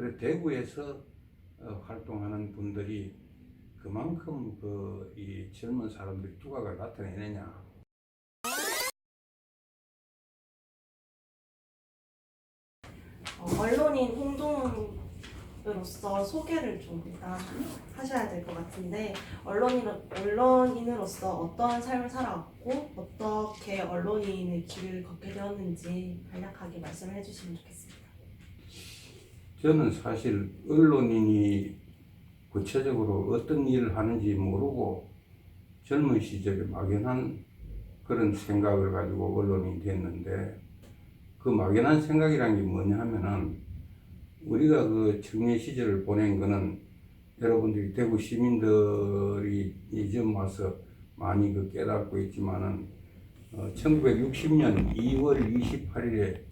그래 대구에서 활동하는 분들이 그만큼 이 젊은 사람들이 두각을 나타내느냐. 언론인 홍동훈으로서 소개를 좀 일단 하셔야 될 것 같은데, 언론인으로서 어떤 삶을 살아왔고 어떻게 언론인의 길을 걷게 되었는지 간략하게 말씀을 해주시면 좋겠습니다. 저는 사실 언론인이 구체적으로 어떤 일을 하는지 모르고 젊은 시절에 막연한 그런 생각을 가지고 언론인이 됐는데, 그 막연한 생각이란 게 뭐냐 하면은, 우리가 그 청년 시절을 보낸 거는 여러분들이 대구 시민들이 이제 와서 많이 깨닫고 있지만은 1960년 2월 28일에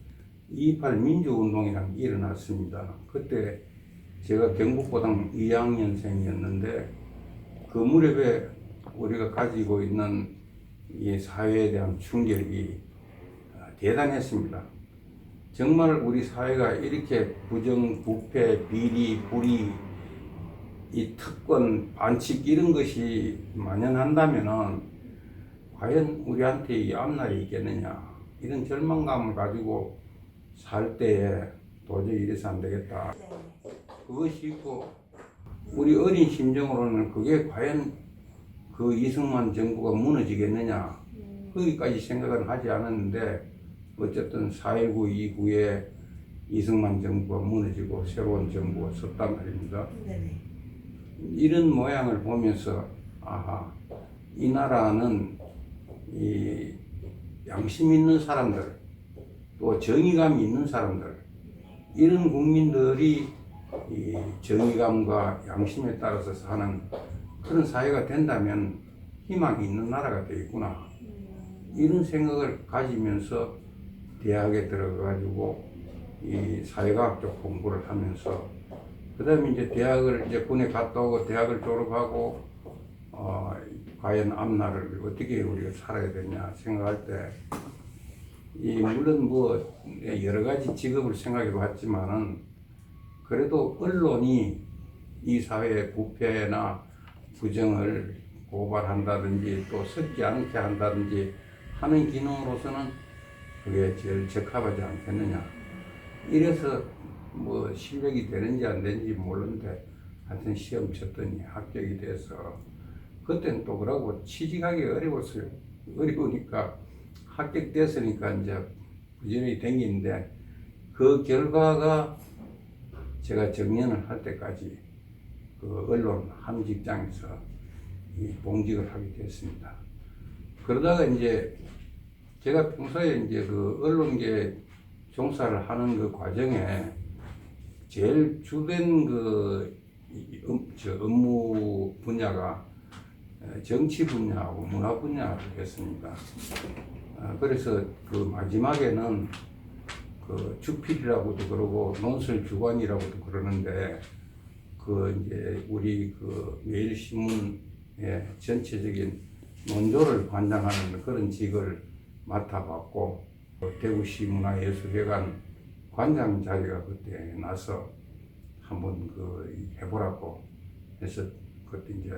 2.28 민주운동이라는 게 일어났습니다. 그때 제가 경북고등 2학년생이었는데, 그 무렵에 우리가 가지고 있는 이 사회에 대한 충격이 대단했습니다. 정말 우리 사회가 이렇게 부정, 부패, 비리, 불의, 이 특권, 반칙 이런 것이 만연한다면은 과연 우리한테 이 앞날이 있겠느냐, 이런 절망감을 가지고 살 때에 도저히 이래서 안 되겠다. 그것이 있고, 우리 어린 심정으로는 그게 과연 그 이승만 정부가 무너지겠느냐, 거기까지 생각은 하지 않았는데, 어쨌든 4.19 이후에 이승만 정부가 무너지고 새로운 정부가 섰단 말입니다. 네네. 이런 모양을 보면서 아하, 이 나라는 이 양심 있는 사람들, 또 정의감이 있는 사람들, 이런 국민들이 이 정의감과 양심에 따라서 사는 그런 사회가 된다면 희망이 있는 나라가 되겠구나, 이런 생각을 가지면서 대학에 들어가가지고 이 사회과학적 공부를 하면서, 그 다음에 이제 대학을 이제 군에 갔다 오고 대학을 졸업하고 과연 앞날을 어떻게 우리가 살아야 되냐 생각할 때, 물론 여러 가지 직업을 생각해 봤지만은, 그래도 언론이 이 사회의 부패나 부정을 고발한다든지 또 섞지 않게 한다든지 하는 기능으로서는 그게 제일 적합하지 않겠느냐. 이래서 실력이 되는지 안 되는지 모르는데 하여튼 시험 쳤더니 합격이 돼서, 그때는 또 그러고 취직하기 어려웠어요. 어려우니까 합격됐으니까 이제 부지런히 댕기는데, 그 결과가 제가 정년을 할 때까지 그 언론 한 직장에서 봉직을 하게 됐습니다. 그러다가 이제 제가 평소에 이제 그 언론계 종사를 하는 그 과정에 제일 주된 업무 분야가 정치 분야하고 문화 분야였습니다. 그래서 그 마지막에는 그 주필이라고도 그러고 논설 주관이라고도 그러는데, 이제 우리 매일신문의 전체적인 논조를 관장하는 그런 직을 맡아봤고, 대구시 문화예술회관 관장 자리가 그때 나서 한번 해보라고 해서, 그때 이제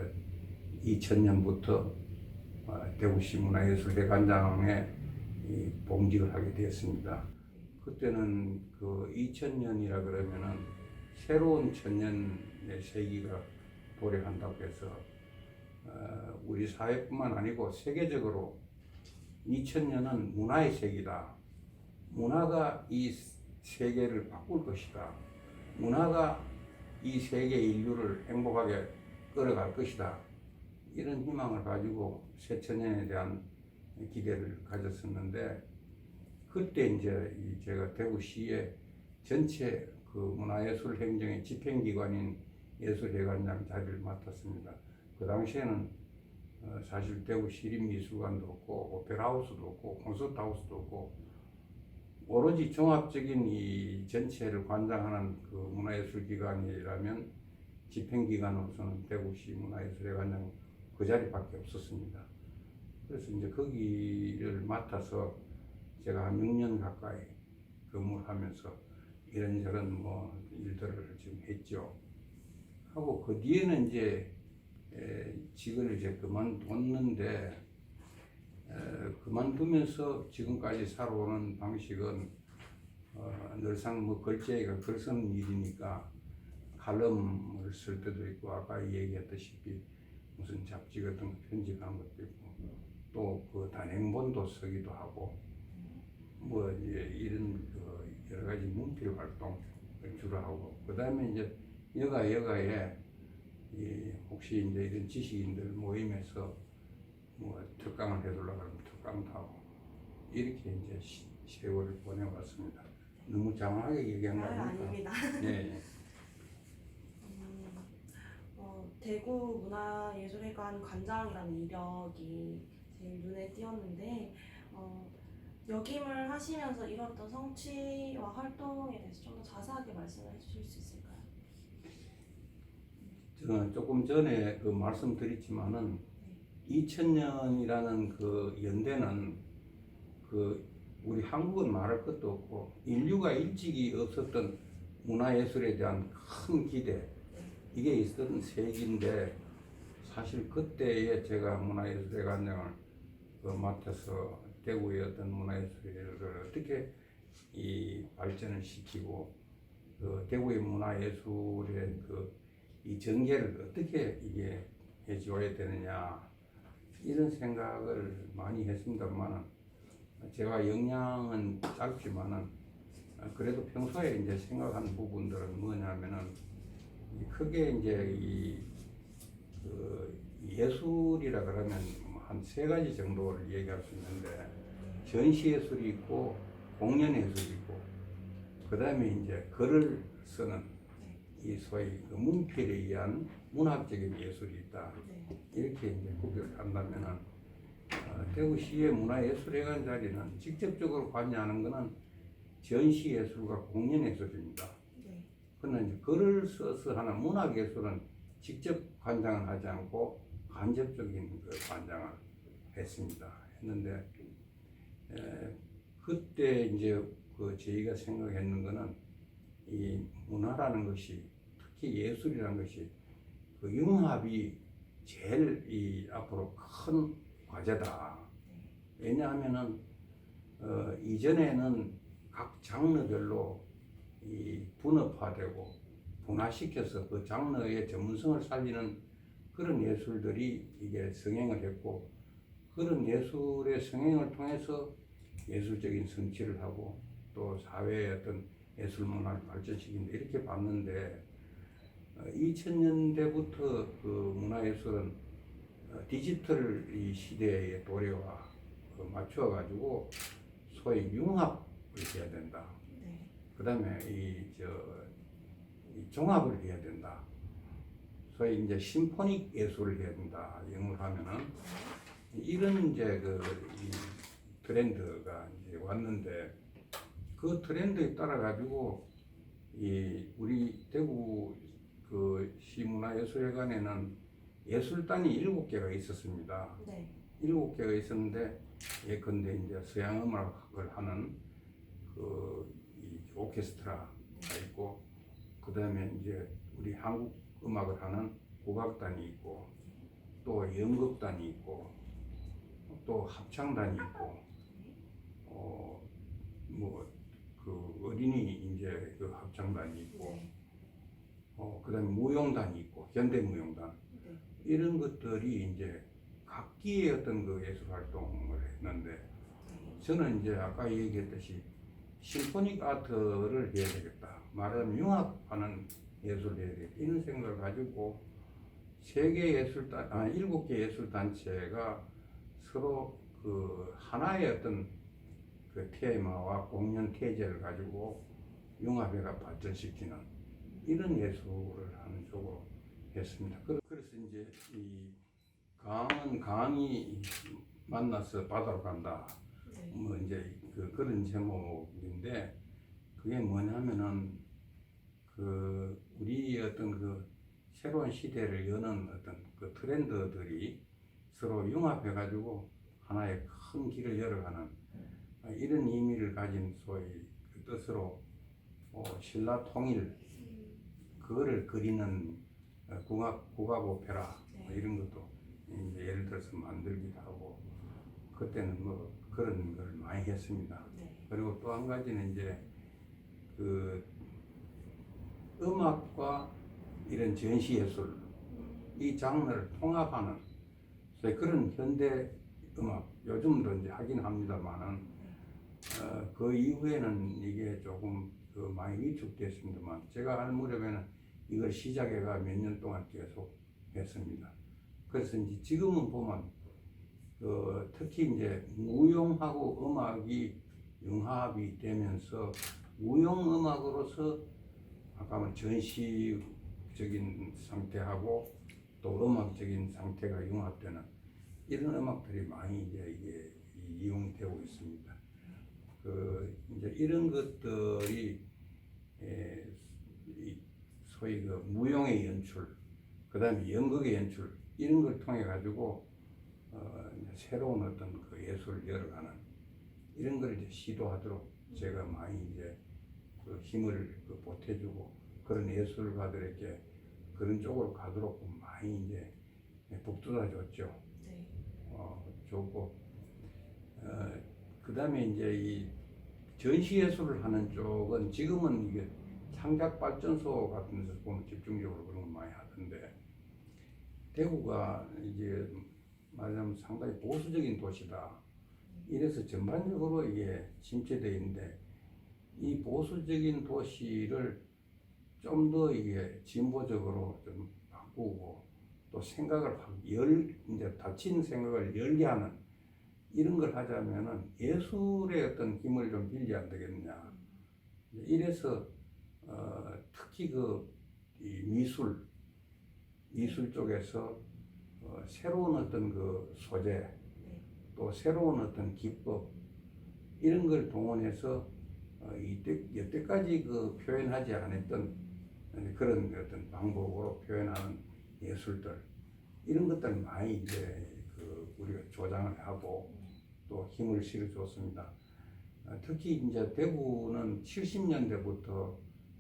2000년부터 대구시 문화예술회관장에 봉직을 하게 되었습니다. 그때는 2000년이라 그러면은 새로운 천년의 세기가 도래한다고 해서 우리 사회뿐만 아니고 세계적으로 2000년은 문화의 세기다. 문화가 이 세계를 바꿀 것이다. 문화가 이 세계 인류를 행복하게 끌어갈 것이다. 이런 희망을 가지고 새천년에 대한 기대를 가졌었는데, 그때 이제 제가 대구시의 전체 문화예술 행정의 집행기관인 예술회관장 자리를 맡았습니다. 그 당시에는 사실 대구 시립미술관도 없고 오페라하우스도 없고 콘서트하우스도 없고, 오로지 종합적인 이 전체를 관장하는 문화예술기관이라면 집행기관으로서는 대구시 문화예술회관장 그 자리밖에 없었습니다. 그래서 이제 거기를 맡아서 제가 한 6년 가까이 근무를 하면서 이런저런 일들을 좀 했죠. 하고 그 뒤에는 이제 직을 이제 그만뒀는데 그만두면서 지금까지 살아오는 방식은 늘상 뭐 글자가 글 쓰는 일이니까 칼럼을 쓸 때도 있고 아까 얘기했다시피 무슨 잡지 같은 거 편집한 것도 있고 또 그 단행본도 쓰기도 하고 뭐 이제 이런 그 여러 가지 문필 활동을 주로 하고 그 다음에 이제 여가에 혹시 이제 이런 지식인들 모임에서 뭐 특강을 해달라고 하면 특강도 하고 이렇게 이제 세월을 보내왔습니다. 너무 장황하게 얘기한 거 아닙니까? 아닙니다. 네. 대구 문화예술회관 관장이라는 이력이 제일 눈에 띄었는데 역임을 하시면서 이뤘던 성취와 활동에 대해서 좀 더 자세하게 말씀해 주실 수 있을까요? 저는 조금 전에 그 말씀드렸지만은 2000년이라는 그 연대는 그 우리 한국은 말할 것도 없고 인류가 일찍이 없었던 문화예술에 대한 큰 기대 이게 있었던 세기인데 사실 그때에 제가 문화예술회관장을 맡아서 대구의 어떤 문화예술을 어떻게 이 발전을 시키고 대구의 문화예술의 이 전개를 어떻게 이게 해줘야 되느냐 이런 생각을 많이 했습니다만은 제가 역량은 짧지만은 그래도 평소에 이제 생각하는 부분들은 뭐냐면은 크게 이제 예술이라 그러면 한 세 가지 정도를 얘기할 수 있는데 전시 예술이 있고 공연 예술이 있고 그 다음에 이제 글을 쓰는 이 소위 그 문필에 의한 문학적인 예술이 있다. 이렇게 이제 구별을 한다면은 대구시의 문화예술회관 자리는 직접적으로 관여하는 것은 전시예술과 공연예술입니다. 그러나 이제 글을 써서 하는 문학예술은 직접 관장을 하지 않고 간접적인 그 관장을 했는데 그때 이제 그 저희가 생각했는 것은 이 문화라는 것이 특히 예술이라는 것이 그 융합이 제일 이 앞으로 큰 과제다. 왜냐하면은 이전에는 각 장르별로 이 분업화되고 분화시켜서 그 장르의 전문성을 살리는 그런 예술들이 이게 성행을 했고 그런 예술의 성행을 통해서 예술적인 성취를 하고 또 사회의 어떤 예술 문화를 발전시킨다 이렇게 봤는데 2000년대부터 그 문화예술은 디지털 이 시대의 도래와 맞추어 가지고 소위 융합을 해야 된다. 그 다음에 이 종합을 해야 된다. 소위 이제 심포닉 예술을 해야 된다. 영어로 하면은 이런 이제 이 트렌드가 이제 왔는데 그 트렌드에 따라 가지고 이 우리 대구 그 시문화예술회관에는 예술단이 7개가 있었습니다. 7개가 있었는데 예컨대 이제 서양 음악을 하는 이 오케스트라가 있고 그 다음에 이제 우리 한국 음악을 하는 국악단이 있고 또 연극단이 있고 또 합창단이 있고 뭐 그 어린이 이제 그 합창단이 있고 그 다음에 무용단이 있고 현대무용단 이런 것들이 이제 각기의 어떤 그 예술 활동을 했는데 저는 이제 아까 얘기했듯이 심포닉 아트를 해야 되겠다. 말하자면 융합하는 예술을 해야 되겠다. 이런 생각을 가지고 7개 예술단체가 서로 그 하나의 어떤 그 테마와 공연 태제를 가지고 융합해가 발전시키는 이런 예술을 하는 쪽으로 했습니다. 그래서 이제 이 강이 만나서 바다로 간다. 뭐 이제 그런 제목인데 그게 뭐냐면은 그 우리 어떤 그 새로운 시대를 여는 어떤 그 트렌드들이 서로 융합해 가지고 하나의 큰 길을 열어가는 이런 의미를 가진 소위 그 뜻으로 신라 통일 그거를 그리는 국악 오페라 네. 뭐 이런 것도 이제 예를 들어서 만들기도 하고 그때는 뭐 그런 걸 많이 했습니다. 네. 그리고 또 한 가지는 이제 그 음악과 이런 전시 예술 이 장르를 통합하는 그런 현대 음악 요즘도 이제 하긴 합니다만은 그 이후에는 이게 조금 많이 위축됐습니다만 제가 할 무렵에는 이걸 시작해가 몇 년 동안 계속 했습니다. 그래서 이제 지금은 보면 특히 이제 무용하고 음악이 융합이 되면서 무용 음악으로서 아까 말 전시적인 상태하고 또 음악적인 상태가 융합되는 이런 음악들이 많이 이제 이게 이용되고 있습니다. 이제 이런 것들이 소위 그 무용의 연출, 그다음에 연극의 연출 이런 걸 통해 가지고 새로운 어떤 그 예술을 열어가는 이런 걸 이제 시도하도록 제가 많이 이제 그 힘을 보태주고 그런 예술가들에게 그런 쪽으로 가도록 많이 이제 북돋아 줬죠. 네. 좋고 그다음에 이제 이 전시 예술을 하는 쪽은 지금은 이게 창작 발전소 같은 데서 보면 집중적으로 그런 걸 많이 하던데 대구가 이제 말하자면 상당히 보수적인 도시다. 이래서 전반적으로 이게 침체되어 있는데 이 보수적인 도시를 좀 더 이게 진보적으로 좀 바꾸고 또 생각을 이제 닫힌 생각을 열게 하는 이런 걸 하자면은 예술의 어떤 힘을 좀 빌려야 안 되겠느냐. 이래서 특히 이 미술 쪽에서 새로운 어떤 그 소재 또 새로운 어떤 기법 이런 걸 동원해서 여태까지 표현하지 않았던 그런 어떤 방법으로 표현하는 예술들 이런 것들 많이 이제 우리가 조장을 하고 또 힘을 실어줬습니다. 특히 이제 대구는 70년대부터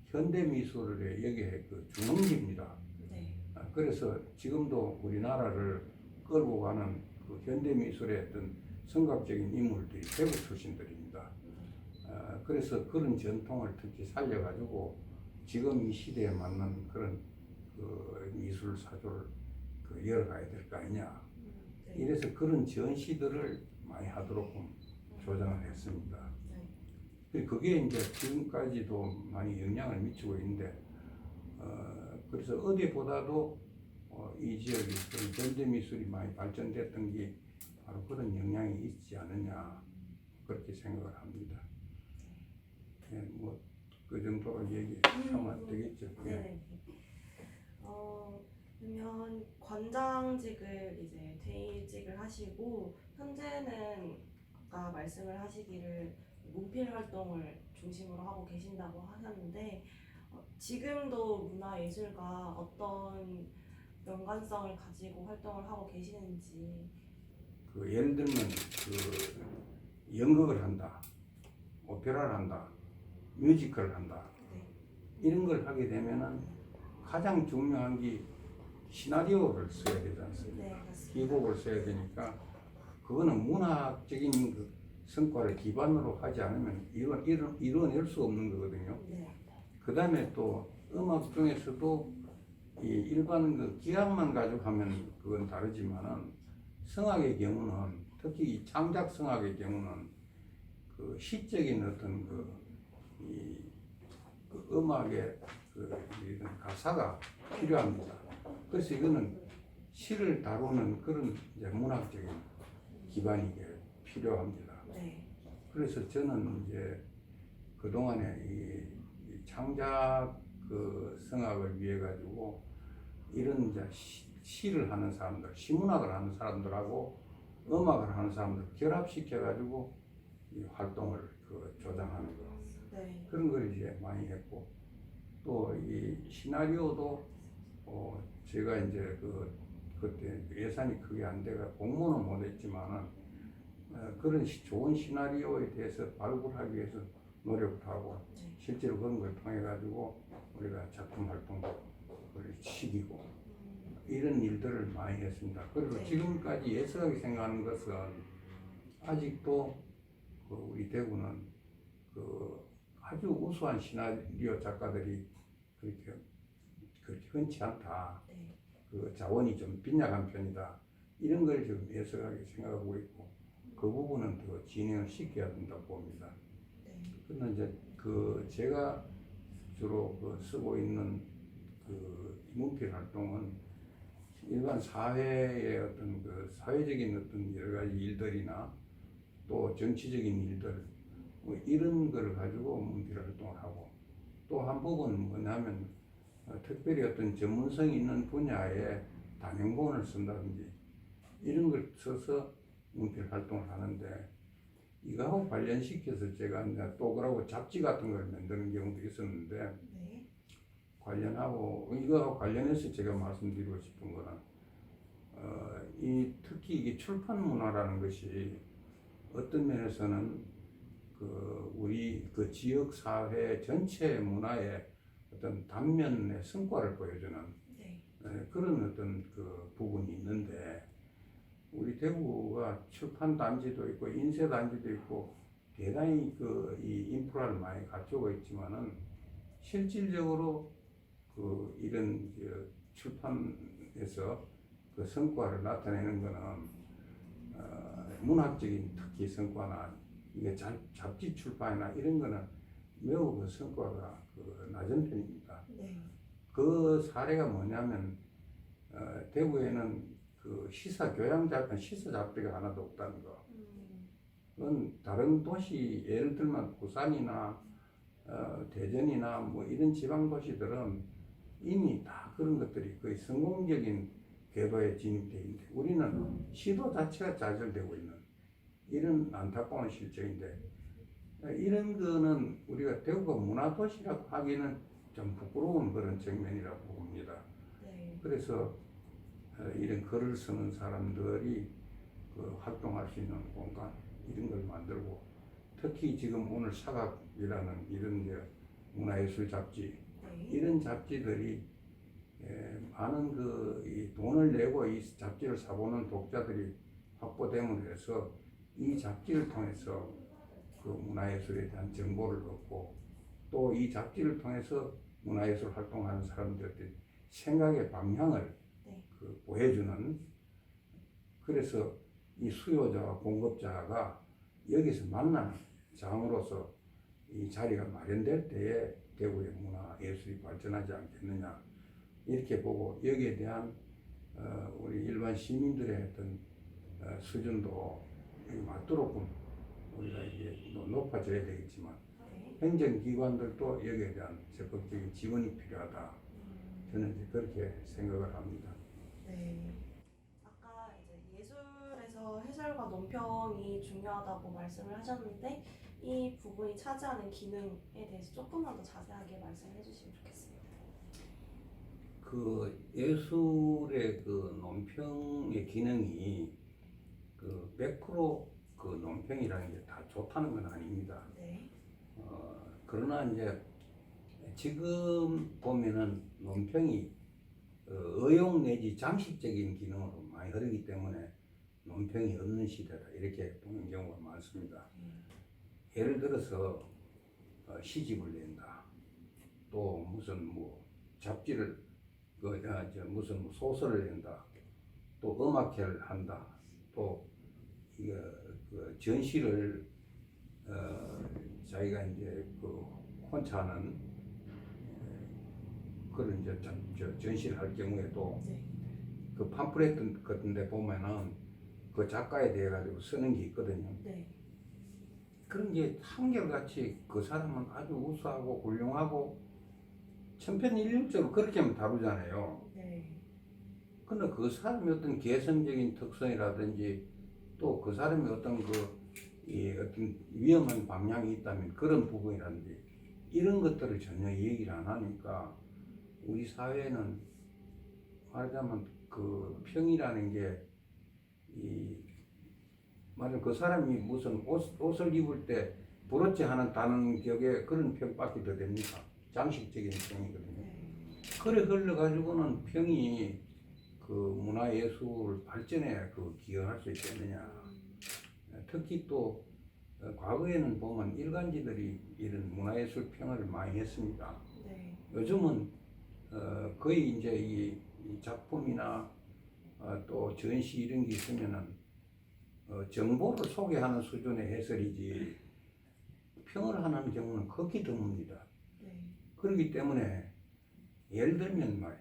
현대미술의 여기에 중흥지입니다. 네. 그래서 지금도 우리나라를 끌고 가는 현대미술의 어떤 성각적인 인물들이 대구 출신들입니다. 그래서 그런 전통을 특히 살려가지고 지금 이 시대에 맞는 그런 미술 사조를 열어가야 될 거 아니냐. 네. 이래서 그런 전시들을 많이 하도록 조장을 했습니다. 네. 그게 이제 지금까지도 많이 영향을 미치고 있는데 그래서 어디보다도 이 지역이 현대 미술이 많이 발전됐던 게 바로 그런 영향이 있지 않느냐 그렇게 생각을 합니다. 예, 그 정도로 얘기하면 되겠죠. 예. 네. 그러면 관장직을 이제 퇴직을 하시고 현재는 아까 말씀을 하시기를 문필 활동을 중심으로 하고 계신다고 하셨는데 지금도 문화예술과 어떤 연관성을 가지고 활동을 하고 계시는지. 예를 들면 연극을 한다, 오페라를 한다, 뮤지컬을 한다. 네. 이런 걸 하게 되면은 가장 중요한 게 시나리오를 써야 되지 않습니까? 네, 맞습니다. 기곡을 써야 되니까 그거는 문학적인 성과를 기반으로 하지 않으면 이뤄낼 수 없는 거거든요. 네. 그 다음에 또 음악 중에서도 이 일반 기악만 가지고 하면 그건 다르지만은 성악의 경우는 특히 이 창작 성악의 경우는 시적인 어떤 음악의 이런 가사가 필요합니다. 그래서 이거는 시를 다루는 그런 이제 문학적인 기반이 필요합니다. 네. 그래서 저는 이제 그동안에 이 창작 성악을 위해 가지고 이런 이제 시를 하는 사람들, 시문학을 하는 사람들하고 음악을 하는 사람들 결합시켜 가지고 이 활동을 조장하는 거. 네. 그런 걸 이제 많이 했고 또 이 시나리오도 제가 이제 그때 예산이 크게 안 돼가 공모는 못했지만은 그런 좋은 시나리오에 대해서 발굴하기 위해서 노력을 하고 실제로 그런 걸 통해 가지고 우리가 작품 활동도 시키고 이런 일들을 많이 했습니다. 그리고 네. 지금까지 예술하게 생각하는 것은 아직도 우리 대구는 아주 우수한 시나리오 작가들이 그렇게 흔치 않다. 네. 자원이 좀 빈약한 편이다. 이런 걸 지금 예술하게 생각하고 있고 그 부분은 더 진행을 시켜야 된다고 봅니다. 네. 그러나 이제 제가 주로 쓰고 있는 문필 활동은 일반 사회의 어떤 사회적인 어떤 여러 가지 일들이나 또 정치적인 일들 뭐 이런 걸 가지고 문필 활동을 하고 또 한 부분은 뭐냐면 특별히 어떤 전문성이 있는 분야에 단행본을 쓴다든지 이런 걸 써서 문필 활동을 하는데 이거하고 관련시켜서 제가 이제 또 그러고 잡지 같은 걸 만드는 경우도 있었는데 네. 이거하고 관련해서 제가 말씀드리고 싶은 거는 특히 이게 출판 문화라는 것이 어떤 면에서는 우리 지역 사회 전체 문화의 어떤 단면의 성과를 보여주는 네. 그런 어떤 부분이 있는데 우리 대구가 출판 단지도 있고 인쇄 단지도 있고 대단히 이 인프라를 많이 갖추고 있지만은 실질적으로 이런 출판에서 성과를 나타내는 것은 문학적인 특히 성과나 이게 잡지 출판이나 이런 거는 매우 성과가 낮은 편입니다. 네. 그 사례가 뭐냐면 대구에는 시사 잡지가 하나도 없다는 거. 그건 다른 도시 예를 들면 부산이나 대전이나 뭐 이런 지방 도시들은 이미 다 그런 것들이 거의 성공적인 궤도에 진입되어 있는데 우리는 시도 자체가 좌절되고 있는 이런 안타까운 실정인데 이런 거는 우리가 대구가 문화도시라고 하기는 좀 부끄러운 그런 측면이라고 봅니다. 네. 그래서 이런 글을 쓰는 사람들이 활동할 수 있는 공간 이런 걸 만들고 특히 지금 오늘 사각이라는 이런 문화예술 잡지 네. 이런 잡지들이 많은 이 돈을 내고 이 잡지를 사보는 독자들이 확보됨으로 해서 이 잡지를 통해서 문화예술에 대한 정보를 얻고 또 이 잡지를 통해서 문화예술 활동하는 사람들의 생각의 방향을 네. 보여주는 그래서 이 수요자와 공급자가 여기서 만나는 장으로서 이 자리가 마련될 때에 대구의 문화예술이 발전하지 않겠느냐 이렇게 보고 여기에 대한 우리 일반 시민들의 어떤 수준도 맞도록 우리가 이게 높아져야 되겠지만 네. 행정기관들도 여기에 대한 적극적인 지원이 필요하다. 저는 이제 그렇게 생각을 합니다. 네. 아까 이제 예술에서 해설과 논평이 중요하다고 말씀을 하셨는데 이 부분이 차지하는 기능에 대해서 조금만 더 자세하게 말씀해 주시면 좋겠습니다. 예술의 논평의 기능이 100% 논평이라는 게 다 좋다는 건 아닙니다. 네. 그러나 이제 지금 보면은 논평이 의용 내지 장식적인 기능으로 많이 흐르기 때문에 논평이 없는 시대다 이렇게 보는 경우가 많습니다. 예를 들어서 시집을 낸다. 또 무슨 잡지를 무슨 소설을 낸다. 또 음악회를 한다. 또 전시를 자기가 이제 혼자 하는 그런 이제 전시를 할 경우에도 네. 팜플렛 같은 데 보면은 그 작가에 대해 가지고 쓰는 게 있거든요. 네. 그런 게 한결같이 그 사람은 아주 우수하고 훌륭하고 천편일률적으로 그렇게만 다루잖아요. 네. 근데 그 사람의 어떤 개성적인 특성이라든지 또 그 사람의 어떤 어떤 위험한 방향이 있다면 그런 부분이라든지 이런 것들을 전혀 얘기를 안 하니까 우리 사회는 말하자면 평이라는 게 말하자면 그 사람이 무슨 옷을 입을 때 부러지 하는 다는 격의 그런 평밖에 더 됩니까? 장식적인 평이거든요. 그래 흘러가지고는 평이 그 문화예술 발전에 그 기여할 수 있겠느냐. 특히 또 과거에는 보면 일간지들이 이런 문화예술 평을 많이 했습니다. 네. 요즘은 거의 이제 이 작품이나 또 전시 이런 게 있으면은 정보를 소개하는 수준의 해설이지 평을 하는 경우는 극히 드뭅니다. 네. 그렇기 때문에 예를 들면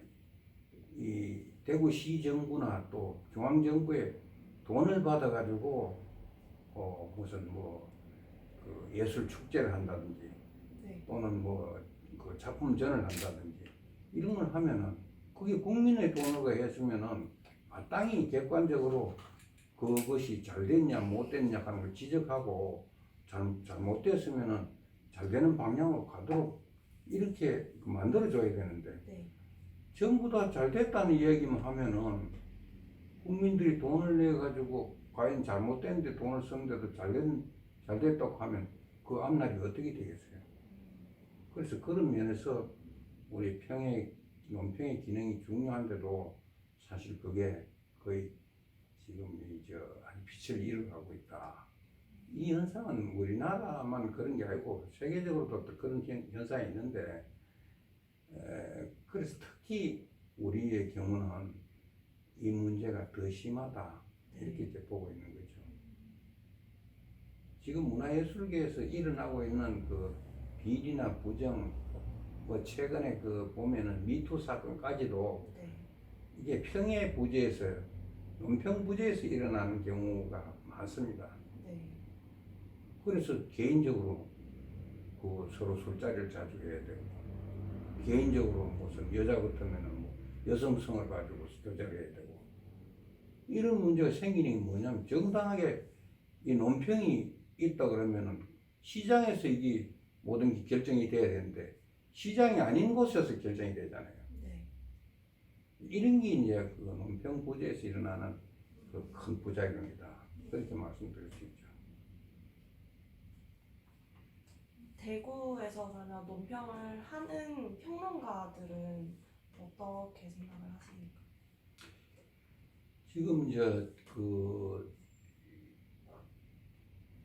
이 대구시 정부나 또 중앙정부에 돈을 받아가지고 무슨 그 예술 축제를 한다든지 네. 또는 그 작품전을 한다든지 이런 걸 하면은 그게 국민의 돈으로 했으면은 마땅히 객관적으로 그것이 잘 됐냐 못 됐냐 하는 걸 지적하고 잘못됐으면은 잘 되는 방향으로 가도록 이렇게 만들어줘야 되는데 네. 전부 다 잘 됐다는 이야기만 하면은 국민들이 돈을 내 가지고 과연 잘못됐는데 돈을 썼는데도 잘 됐다고 하면 그 앞날이 어떻게 되겠어요? 그래서 그런 면에서 우리 논평의 기능이 중요한데도 사실 그게 거의 지금 아주 빛을 잃어가고 있다. 이 현상은 우리나라만 그런 게 아니고 세계적으로도 또 그런 현상이 있는데 그래서 특히 우리의 경우는 이 문제가 더 심하다 이렇게 이제 보고 있는 거죠. 지금 문화예술계에서 일어나고 있는 그 비리나 부정, 최근에 그 보면은 미투 사건까지도 네. 이게 평의 부재에서 논평 부재에서 일어나는 경우가 많습니다. 네. 그래서 개인적으로 그 서로 술자리를 자주 해야 되고 개인적으로 무슨 여자 같으면은 여성성을 가지고 교제를 해야 되고 이런 문제가 생기는 게 뭐냐면 정당하게 이 논평이 있다 그러면은 시장에서 이게 모든 게 결정이 돼야 되는데 시장이 아닌 곳에서 결정이 되잖아요. 네. 이런 게 이제 그 논평 부재에서 일어나는 그 큰 부작용이다. 그렇게 말씀드릴 수 있죠. 대구에서 그러면 논평을 하는 평론가들은 어떻게 생각을 하십니까? 지금 이제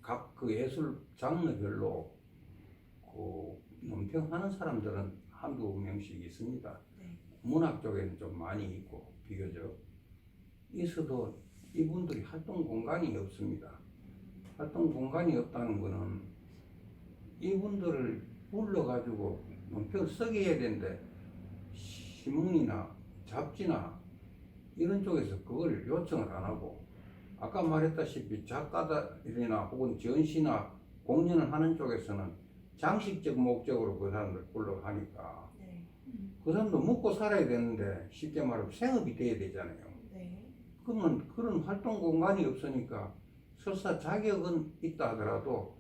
각 그 예술 장르별로 그 논평하는 사람들은 한두 명씩 있습니다. 네. 문학 쪽에는 좀 많이 있고 비교적 있어도 이분들이 활동 공간이 없습니다. 활동 공간이 없다는 거는 이분들을 불러가지고 논평 쓰게 해야 되는데 신문이나 잡지나 이런 쪽에서 그걸 요청을 안 하고 아까 말했다시피 작가들이나 혹은 전시나 공연을 하는 쪽에서는 장식적 목적으로 그 사람들 불러가니까 네. 그 사람도 먹고 살아야 되는데 쉽게 말하면 생업이 돼야 되잖아요. 네. 그러면 그런 활동 공간이 없으니까 설사 자격은 있다 하더라도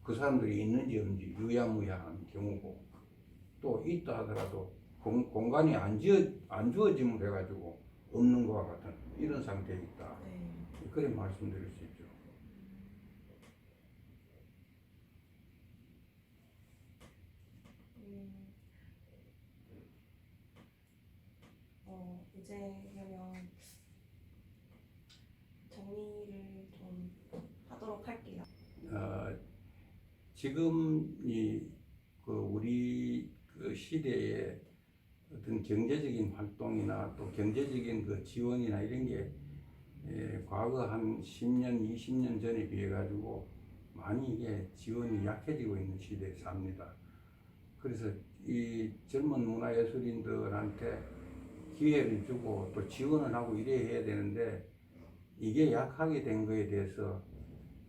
그 사람들이 있는지 없는지 유야무야한 경우고 또 있다 하더라도 공간이 안 주어짐을 해가지고 없는 것과 같은 이런 상태에 있다. 네. 그래 말씀드릴 수 있죠. 이제 그러면 정리를 좀 하도록 할게요. 지금 우리 그 시대에 어떤 경제적인 활동이나 또 경제적인 그 지원이나 이런 게 과거 한 10년, 20년 전에 비해 가지고 많이 이게 지원이 약해지고 있는 시대에 삽니다. 그래서 이 젊은 문화예술인들한테 기회를 주고 또 지원을 하고 이래야 해야 되는데 이게 약하게 된 거에 대해서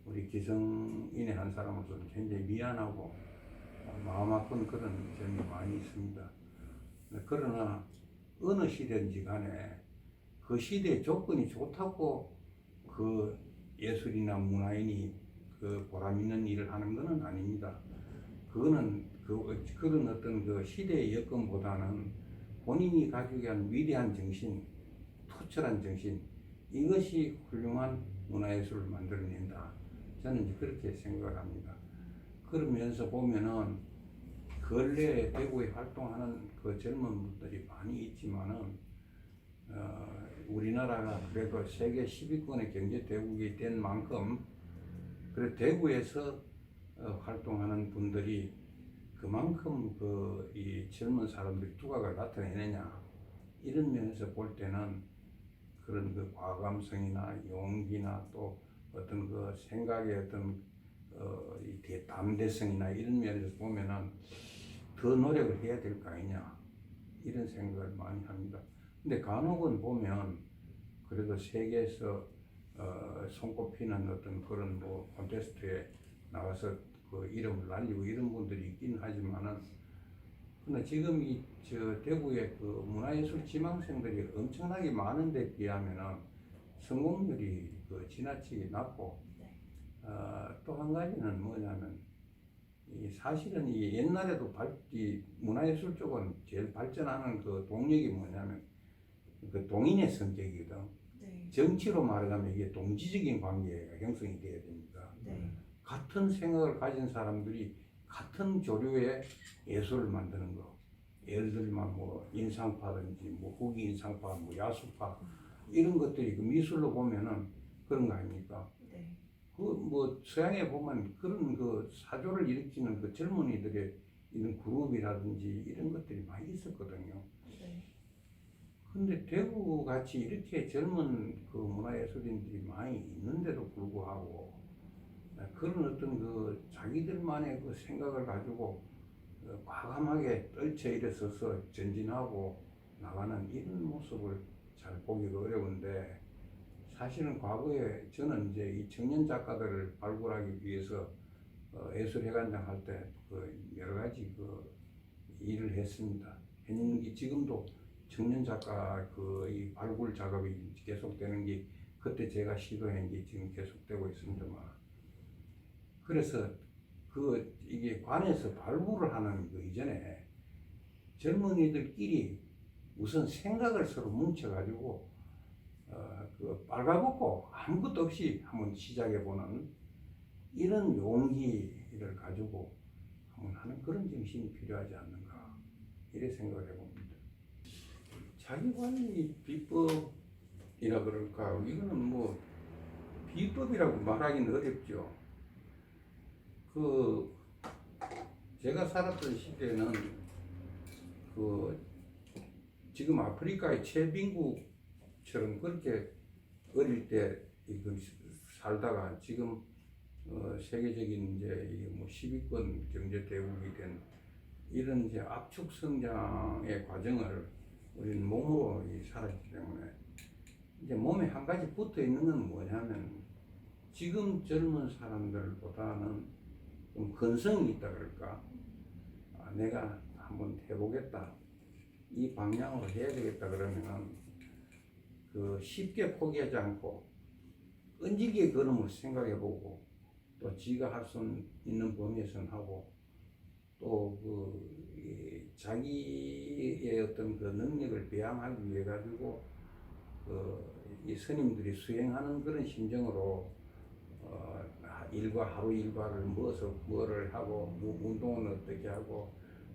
우리 기성인의 한 사람으로서는 굉장히 미안하고 마음 아픈 그런 점이 많이 있습니다. 그러나 어느 시대인지 간에 그 시대의 조건이 좋다고 그 예술이나 문화인이 그 보람 있는 일을 하는 것은 아닙니다. 그거는 그런 어떤 그 시대의 여건보다는 본인이 가지고 한 위대한 정신, 투철한 정신, 이것이 훌륭한 문화예술을 만들어낸다. 저는 이제 그렇게 생각을 합니다. 그러면서 보면은 근래에 대구에 활동하는 그 젊은 분들이 많이 있지만은 우리나라가 그래도 세계 10위권의 경제 대국이 된 만큼 그래 대구에서 활동하는 분들이 그만큼 그 이 젊은 사람들이 두각을 나타내느냐 이런 면에서 볼 때는 그런 그 과감성이나 용기나 또 어떤 그 생각의 어떤 이 담대성이나 이런 면에서 보면은 더 노력을 해야 될 거 아니냐 이런 생각을 많이 합니다. 근데 간혹은 보면 그래도 세계에서 손꼽히는 어떤 그런 뭐 콘테스트에 나가서 그 이름을 날리고 이런 분들이 있긴 하지만은 근데 지금 이 저 대구의 그 문화예술 지망생들이 엄청나게 많은데 비하면은 성공률이 그 지나치게 낮고 또 한 가지는 뭐냐면 이 사실은 이 옛날에도 이 문화예술 쪽은 제일 발전하는 그 동력이 뭐냐면 그 동인의 성격이거든. 네. 정치로 말하자면 이게 동지적인 관계가 형성이 돼야 됩니다. 네. 같은 생각을 가진 사람들이 같은 조류의 예술을 만드는 거. 예를 들면 뭐 인상파든지 뭐 후기 인상파, 뭐 야수파 이런 것들이 그 미술로 보면은 그런 거 아닙니까? 네. 그 뭐 서양에 보면 그런 그 사조를 일으키는 그 젊은이들의 이런 그룹이라든지 이런 것들이 많이 있었거든요. 네. 근데 대구 같이 이렇게 젊은 그 문화예술인들이 많이 있는데도 불구하고 그런 어떤 그 자기들만의 그 생각을 가지고 과감하게 떨쳐 일어서서 전진하고 나가는 이런 모습을 잘 보기가 어려운데 사실은 과거에 저는 이제 이 청년 작가들을 발굴하기 위해서 예술회관장 할 때 그 여러 가지 그 일을 했습니다. 했는데 지금도 청년 작가 그 이 발굴 작업이 계속되는 게 그때 제가 시도한 게 지금 계속되고 있습니다만 그래서 그 이게 관에서 발굴을 하는 그 이전에 젊은이들끼리 우선 생각을 서로 뭉쳐가지고 그 빨가벗고 아무것도 없이 한번 시작해보는 이런 용기를 가지고 한번 하는 그런 정신이 필요하지 않는가 이렇게 생각을 해봅니다. 자기관리 비법이라 그럴까 이거는 뭐 비법이라고 말하기는 어렵죠. 그 제가 살았던 시대는 그 지금 아프리카의 최빈국처럼 그렇게 어릴 때 살다가 지금 세계적인 이제 뭐 10위권 경제 대국이 된 이런 이제 압축 성장의 과정을 우리는 몸으로 살았기 때문에 이제 몸에 한 가지 붙어 있는 건 뭐냐면 지금 젊은 사람들보다는 좀 근성이 있다 그럴까? 내가 한번 해보겠다. 이 방향으로 해야 되겠다 그러면은 그 쉽게 포기하지 않고 끈질기게 걸음을 생각해보고 또 지가 할 수 있는 범위에서는 하고 또 그 자기의 어떤 그 능력을 배양하기 위해 가지고 이 스님들이 수행하는 그런 심정으로 일과 하루 일과를 뭐를 하고 운동은 어떻게 하고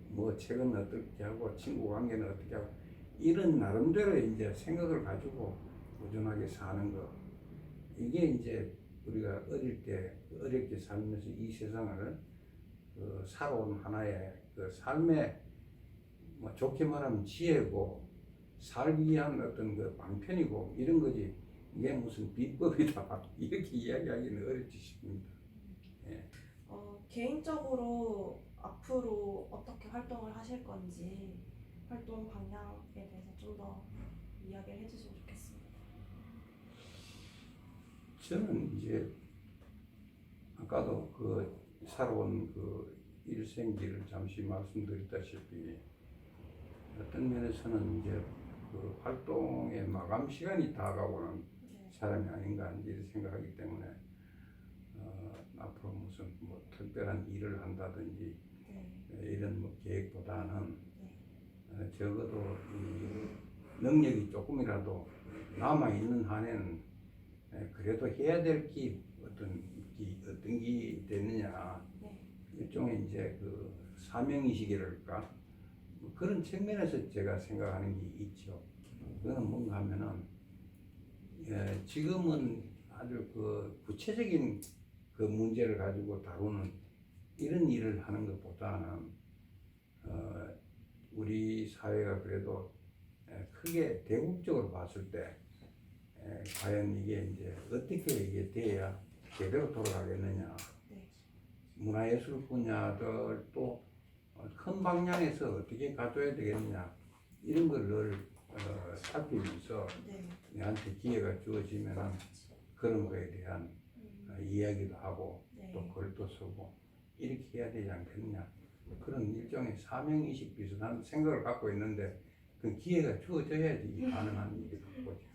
뭐 책은 어떻게 하고 친구 관계는 어떻게 하고 이런 나름대로 이제 생각을 가지고 꾸준하게 사는 거 이게 이제 우리가 어릴 때 어렵게 살면서 이 세상을 살아온 하나의 그 삶의 뭐 좋게 말하면 지혜고 살기 위한 어떤 그 방편이고 이런 거지 이게 무슨 비법이다 이렇게 이야기하기는 어렵지 싶습니다. 예. 개인적으로 앞으로 어떻게 활동을 하실 건지 활동 방향에 대해서 좀 더 이야기를 해주시면 좋겠습니다. 저는 이제 아까도 그 살아온 그 일생기를 잠시 말씀드렸다시피 어떤 면에서는 이제 그 활동의 마감 시간이 다가오는 사람이 아닌가 이렇게 생각하기 때문에 앞으로 무슨 뭐 특별한 일을 한다든지 이런 뭐 계획보다는 적어도 이 능력이 조금이라도 남아 있는 한에는 그래도 해야 될 게 어떤 게 되느냐 일종의 이제 그 사명의식이랄까 뭐 그런 측면에서 제가 생각하는 게 있죠. 그거는 뭔가 하면은 지금은 아주 그 구체적인 그 문제를 가지고 다루는 이런 일을 하는 것보다는 우리 사회가 그래도 크게 대국적으로 봤을 때 과연 이게 이제 어떻게 이게 돼야 제대로 돌아가겠느냐. 네. 문화예술 분야들 또 큰 방향에서 어떻게 가져야 되겠느냐 이런 거를 살피면서 네. 내한테 기회가 주어지면은 그런 거에 대한 이야기도 하고 네. 또 글도 쓰고 이렇게 해야 되지 않겠느냐 그런 일종의 사명의식 비슷한 생각을 갖고 있는데 그 기회가 주어져야지 가능한 일이라고 보죠.